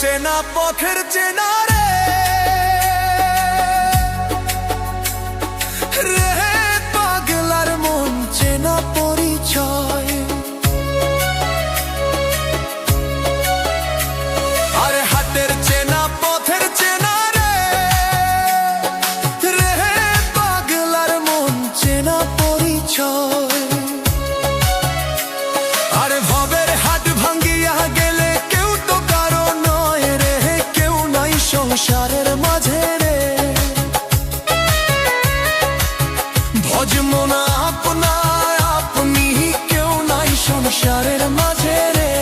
চেনা পথের চেনা রে পাগলার মন চেনা পরিচয়। আরে হাতের চেনা পথের চেনা রে পাগলার মন চেনা পরিচয়। আরে ভবের হাট ভাঙ্গিয়া গেলে কেউ তো কারো নয় রে, কেউ নাই সংসারের মাঝে রে। ভজমনা আপনা আপনি কেউ নাই সংসারের মাঝে রে।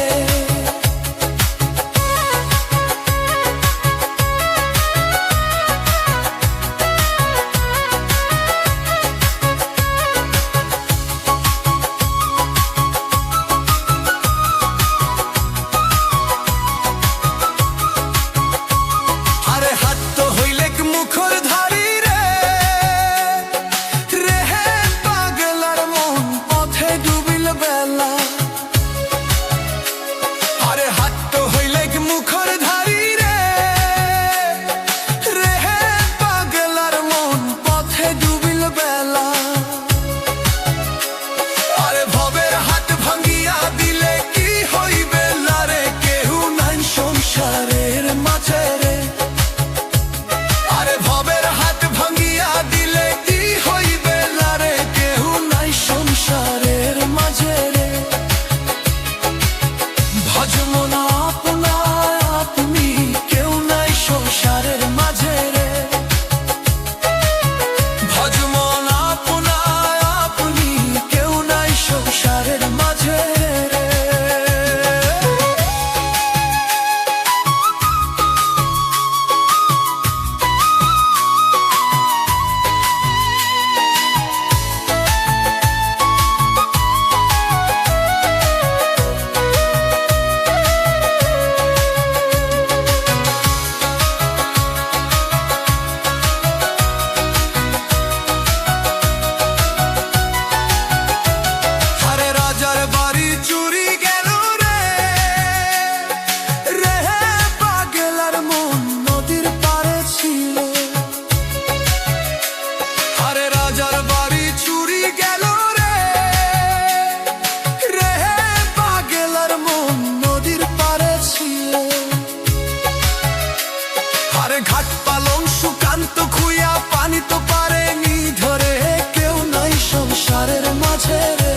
ঘাট পালং সুকান্ত খুইয়া পানি তো পারেনি ধরে, কেউ নাই সংসারের মাঝে রে।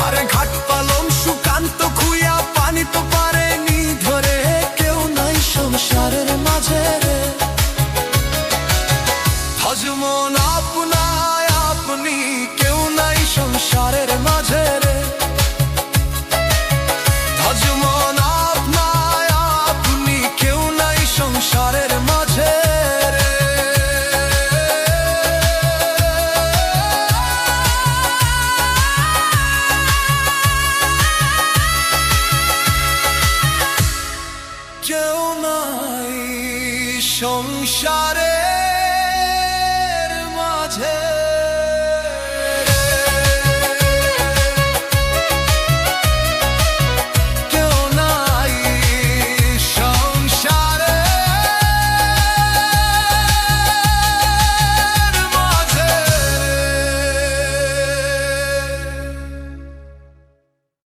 আরে ঘাট পালং সুকান্ত খুইয়া পানি তো পারেনি ধরে, কেউ নাই সংসারের মাঝে রে। ভজমন আপনা আপনি কেউ নাই সংসারের মাঝে রে। ভজমন আপনা আপনি কেউ নাই সংসারের মাঝে রে। কেউ নাই সংসারের মাঝে।